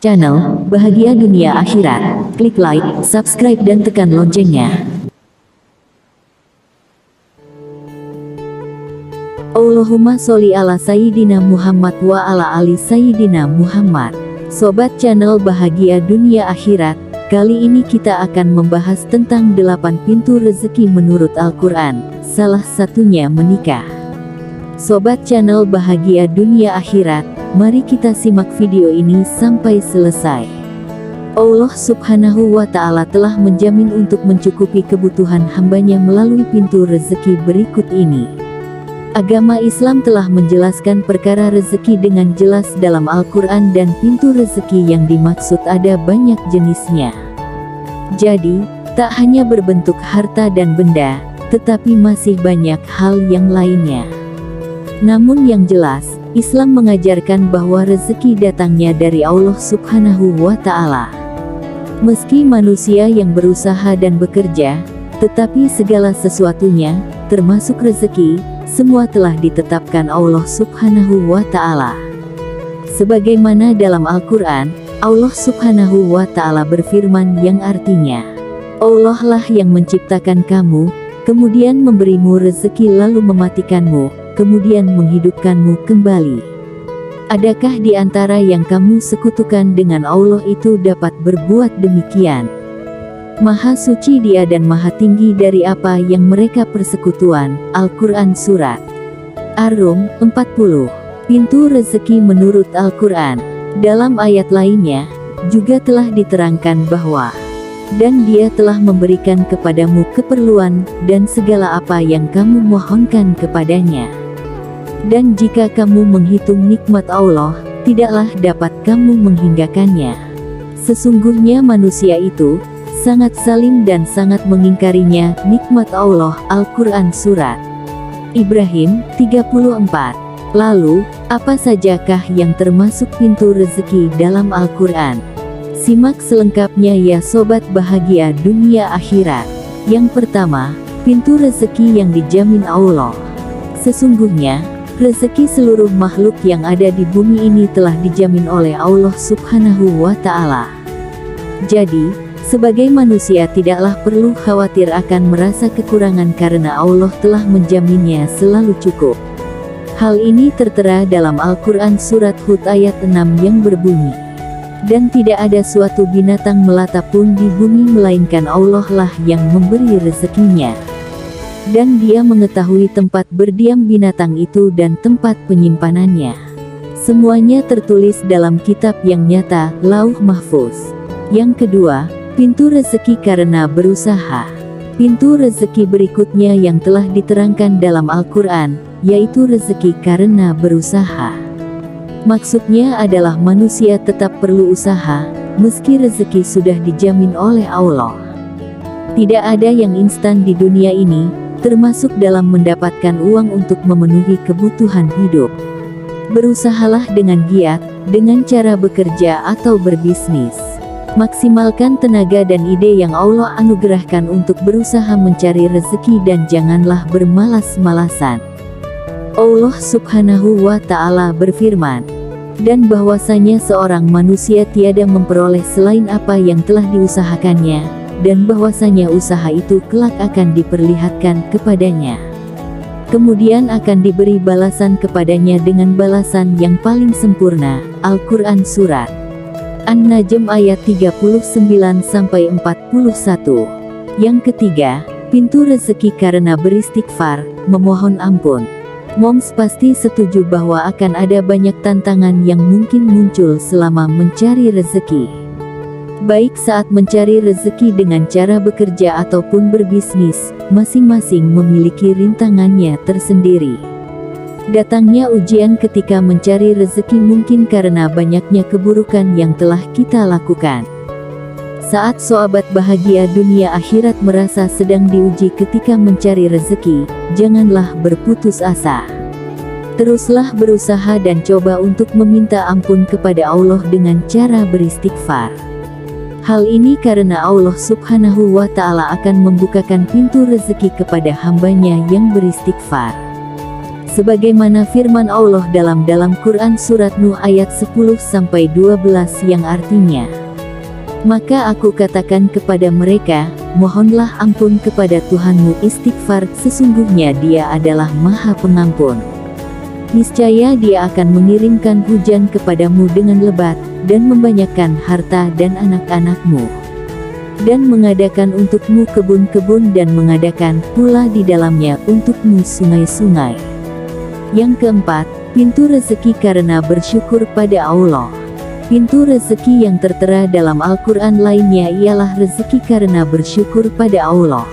channel Bahagia Dunia Akhirat. Klik like, subscribe dan tekan loncengnya. Allahumma sholli ala Sayyidina Muhammad wa ala ali Sayyidina Muhammad. Sobat channel Bahagia Dunia Akhirat, kali ini kita akan membahas tentang 8 pintu rezeki menurut Al-Quran, salah satunya menikah. Sobat channel Bahagia Dunia Akhirat, mari kita simak video ini sampai selesai. Allah Subhanahu wa Ta'ala telah menjamin untuk mencukupi kebutuhan hambanya melalui pintu rezeki berikut ini. Agama Islam telah menjelaskan perkara rezeki dengan jelas dalam Al-Quran, dan pintu rezeki yang dimaksud ada banyak jenisnya. Jadi, tak hanya berbentuk harta dan benda, tetapi masih banyak hal yang lainnya. Namun yang jelas, Islam mengajarkan bahwa rezeki datangnya dari Allah Subhanahu wa Ta'ala. Meski manusia yang berusaha dan bekerja, tetapi segala sesuatunya, termasuk rezeki, semua telah ditetapkan Allah Subhanahu wa Ta'ala. Sebagaimana dalam Al-Quran, Allah Subhanahu wa Ta'ala berfirman yang artinya, Allah lah yang menciptakan kamu, kemudian memberimu rezeki lalu mematikanmu, kemudian menghidupkanmu kembali. Adakah di antara yang kamu sekutukan dengan Allah itu dapat berbuat demikian? Maha suci Dia dan maha tinggi dari apa yang mereka persekutuan. Al-Quran Surat Ar-Rum 40. Pintu rezeki menurut Al-Quran. Dalam ayat lainnya, juga telah diterangkan bahwa, dan Dia telah memberikan kepadamu keperluan, dan segala apa yang kamu mohonkan kepadanya. Dan jika kamu menghitung nikmat Allah, tidaklah dapat kamu menghinggakannya. Sesungguhnya manusia itu sangat zalim dan sangat mengingkarinya, nikmat Allah. Al-Quran Surat Ibrahim 34. Lalu, apa sajakah yang termasuk pintu rezeki dalam Al-Quran? Simak selengkapnya ya Sobat Bahagia Dunia Akhirat. Yang pertama, pintu rezeki yang dijamin Allah. Sesungguhnya, rezeki seluruh makhluk yang ada di bumi ini telah dijamin oleh Allah Subhanahu wa Ta'ala. Jadi, sebagai manusia tidaklah perlu khawatir akan merasa kekurangan karena Allah telah menjaminnya selalu cukup. Hal ini tertera dalam Al-Quran Surat Hud ayat 6 yang berbunyi, dan tidak ada suatu binatang melata pun di bumi melainkan Allah lah yang memberi rezekinya. Dan Dia mengetahui tempat berdiam binatang itu dan tempat penyimpanannya. Semuanya tertulis dalam kitab yang nyata, Lauh Mahfuz. Yang kedua, pintu rezeki karena berusaha. Pintu rezeki berikutnya yang telah diterangkan dalam Al-Quran, yaitu rezeki karena berusaha. Maksudnya adalah manusia tetap perlu usaha, meski rezeki sudah dijamin oleh Allah. Tidak ada yang instan di dunia ini, termasuk dalam mendapatkan uang untuk memenuhi kebutuhan hidup. Berusahalah dengan giat, dengan cara bekerja atau berbisnis. Maksimalkan tenaga dan ide yang Allah anugerahkan untuk berusaha mencari rezeki dan janganlah bermalas-malasan. Allah Subhanahu wa Ta'ala berfirman, dan bahwasanya seorang manusia tiada memperoleh selain apa yang telah diusahakannya, dan bahwasanya usaha itu kelak akan diperlihatkan kepadanya. Kemudian akan diberi balasan kepadanya dengan balasan yang paling sempurna. Al-Quran Surat An-Najm ayat 39-41. Yang ketiga, pintu rezeki karena beristighfar, memohon ampun. Moms pasti setuju bahwa akan ada banyak tantangan yang mungkin muncul selama mencari rezeki. Baik saat mencari rezeki dengan cara bekerja ataupun berbisnis, masing-masing memiliki rintangannya tersendiri. Datangnya ujian ketika mencari rezeki mungkin karena banyaknya keburukan yang telah kita lakukan. Saat Sobat Bahagia Dunia Akhirat merasa sedang diuji ketika mencari rezeki, janganlah berputus asa. Teruslah berusaha dan coba untuk meminta ampun kepada Allah dengan cara beristighfar. Hal ini karena Allah Subhanahu wa Ta'ala akan membukakan pintu rezeki kepada hambanya yang beristighfar. Sebagaimana firman Allah dalam Quran surat Nuh ayat 10-12 yang artinya, maka aku katakan kepada mereka, mohonlah ampun kepada Tuhanmu, istighfar, sesungguhnya Dia adalah Maha Pengampun. Niscaya Dia akan mengirimkan hujan kepadamu dengan lebat, dan membanyakkan harta dan anak-anakmu, dan mengadakan untukmu kebun-kebun dan mengadakan pula di dalamnya untukmu sungai-sungai. Yang keempat, pintu rezeki karena bersyukur pada Allah. Pintu rezeki yang tertera dalam Al-Quran lainnya ialah rezeki karena bersyukur pada Allah.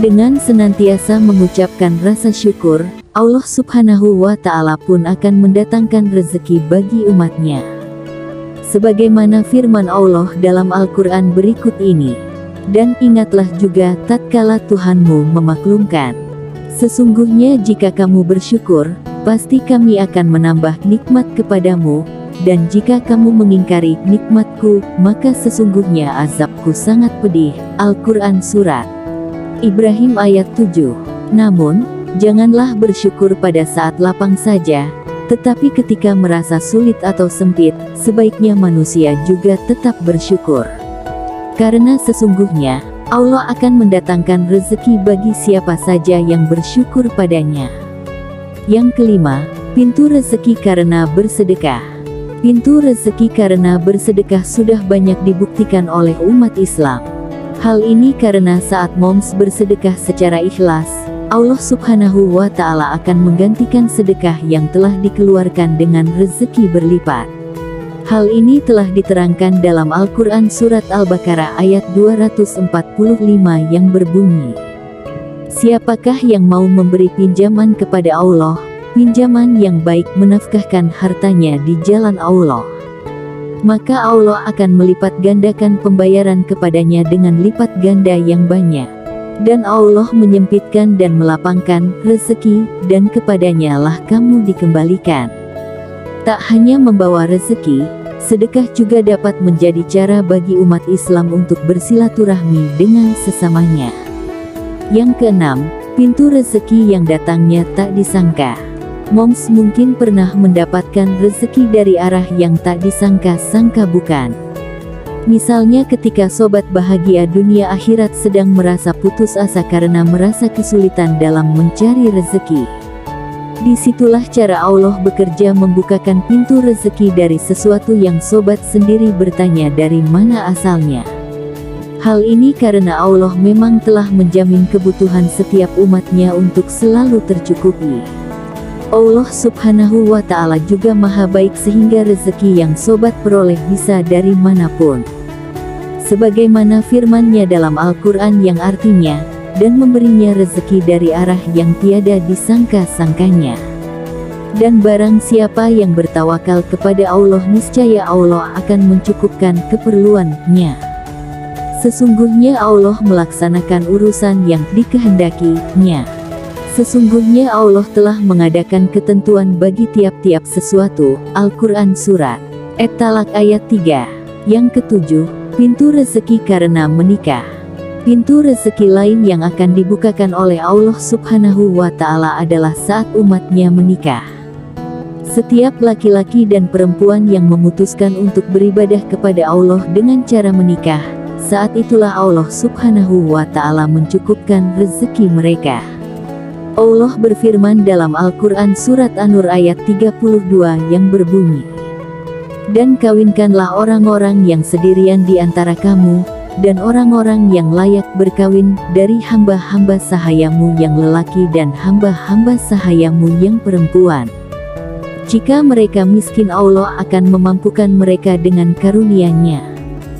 Dengan senantiasa mengucapkan rasa syukur, Allah Subhanahu wa Ta'ala pun akan mendatangkan rezeki bagi umatnya. Sebagaimana firman Allah dalam Al-Quran berikut ini, dan ingatlah juga tatkala Tuhanmu memaklumkan, sesungguhnya jika kamu bersyukur, pasti kami akan menambah nikmat kepadamu, dan jika kamu mengingkari nikmatku, maka sesungguhnya azabku sangat pedih. Al-Quran Surat Ibrahim ayat 7. Namun, janganlah bersyukur pada saat lapang saja, tetapi ketika merasa sulit atau sempit, sebaiknya manusia juga tetap bersyukur. Karena sesungguhnya, Allah akan mendatangkan rezeki bagi siapa saja yang bersyukur padanya. Yang kelima, pintu rezeki karena bersedekah. Pintu rezeki karena bersedekah sudah banyak dibuktikan oleh umat Islam. Hal ini karena saat moms bersedekah secara ikhlas, Allah Subhanahu wa Ta'ala akan menggantikan sedekah yang telah dikeluarkan dengan rezeki berlipat. Hal ini telah diterangkan dalam Al-Quran Surat Al-Baqarah ayat 245 yang berbunyi, siapakah yang mau memberi pinjaman kepada Allah, pinjaman yang baik, menafkahkan hartanya di jalan Allah, maka Allah akan melipat gandakan pembayaran kepadanya dengan lipat ganda yang banyak. Dan Allah menyempitkan dan melapangkan rezeki, dan kepadanya lah kamu dikembalikan. Tak hanya membawa rezeki, sedekah juga dapat menjadi cara bagi umat Islam untuk bersilaturahmi dengan sesamanya. Yang keenam, pintu rezeki yang datangnya tak disangka. Moms mungkin pernah mendapatkan rezeki dari arah yang tak disangka-sangka, bukan? Misalnya ketika sobat bahagia dunia akhirat sedang merasa putus asa karena merasa kesulitan dalam mencari rezeki. Disitulah cara Allah bekerja membukakan pintu rezeki dari sesuatu yang sobat sendiri bertanya dari mana asalnya. Hal ini karena Allah memang telah menjamin kebutuhan setiap umatnya untuk selalu tercukupi. Allah Subhanahu wa Ta'ala juga maha baik sehingga rezeki yang sobat peroleh bisa dari manapun. Sebagaimana firman-Nya dalam Al-Quran yang artinya, dan memberinya rezeki dari arah yang tiada disangka-sangkanya. Dan barang siapa yang bertawakal kepada Allah, niscaya Allah akan mencukupkan keperluan-Nya. Sesungguhnya Allah melaksanakan urusan yang dikehendaki-Nya. Sesungguhnya Allah telah mengadakan ketentuan bagi tiap-tiap sesuatu. Al-Quran Surat At-Talaq ayat 3. Yang ketujuh, pintu rezeki karena menikah. Pintu rezeki lain yang akan dibukakan oleh Allah Subhanahu wa Ta'ala adalah saat umatnya menikah. Setiap laki-laki dan perempuan yang memutuskan untuk beribadah kepada Allah dengan cara menikah, saat itulah Allah Subhanahu wa Ta'ala mencukupkan rezeki mereka. Allah berfirman dalam Al-Quran Surat An-Nur ayat 32 yang berbunyi, dan kawinkanlah orang-orang yang sendirian di antara kamu, dan orang-orang yang layak berkawin dari hamba-hamba sahayamu yang lelaki dan hamba-hamba sahayamu yang perempuan. Jika mereka miskin, Allah akan memampukan mereka dengan karunia-Nya.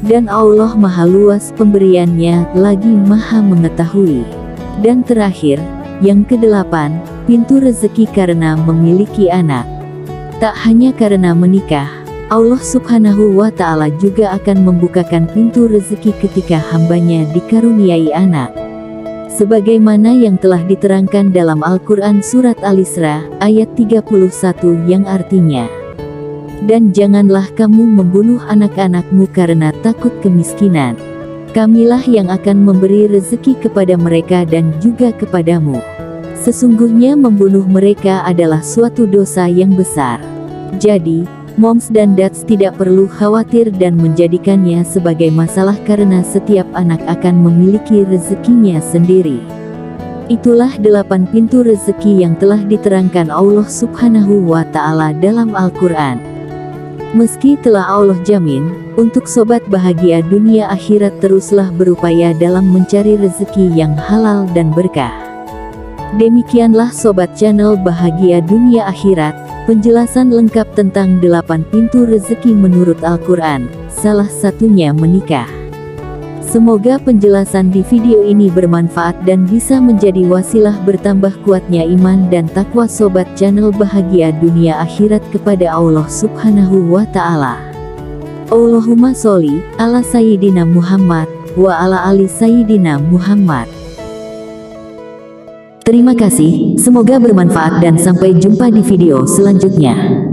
Dan Allah maha luas pemberiannya, lagi maha mengetahui. Dan terakhir, yang kedelapan, pintu rezeki karena memiliki anak. Tak hanya karena menikah, Allah Subhanahu wa Ta'ala juga akan membukakan pintu rezeki ketika hambanya dikaruniai anak. Sebagaimana yang telah diterangkan dalam Al-Quran Surat Al-Isra, ayat 31 yang artinya, dan janganlah kamu membunuh anak-anakmu karena takut kemiskinan. Kamilah yang akan memberi rezeki kepada mereka dan juga kepadamu. Sesungguhnya membunuh mereka adalah suatu dosa yang besar. Jadi, moms dan dads tidak perlu khawatir dan menjadikannya sebagai masalah karena setiap anak akan memiliki rezekinya sendiri. Itulah 8 pintu rezeki yang telah diterangkan Allah Subhanahu wa Ta'ala dalam Al-Quran. Meski telah Allah jamin, untuk sobat bahagia dunia akhirat teruslah berupaya dalam mencari rezeki yang halal dan berkah. Demikianlah sobat channel Bahagia Dunia Akhirat, penjelasan lengkap tentang 8 pintu rezeki menurut Al-Quran, salah satunya menikah. Semoga penjelasan di video ini bermanfaat dan bisa menjadi wasilah bertambah kuatnya iman dan takwa sobat channel Bahagia Dunia Akhirat kepada Allah Subhanahu wa Ta'ala. Allahumma sholli ala Sayyidina Muhammad wa ala ali Sayyidina Muhammad. Terima kasih, semoga bermanfaat dan sampai jumpa di video selanjutnya.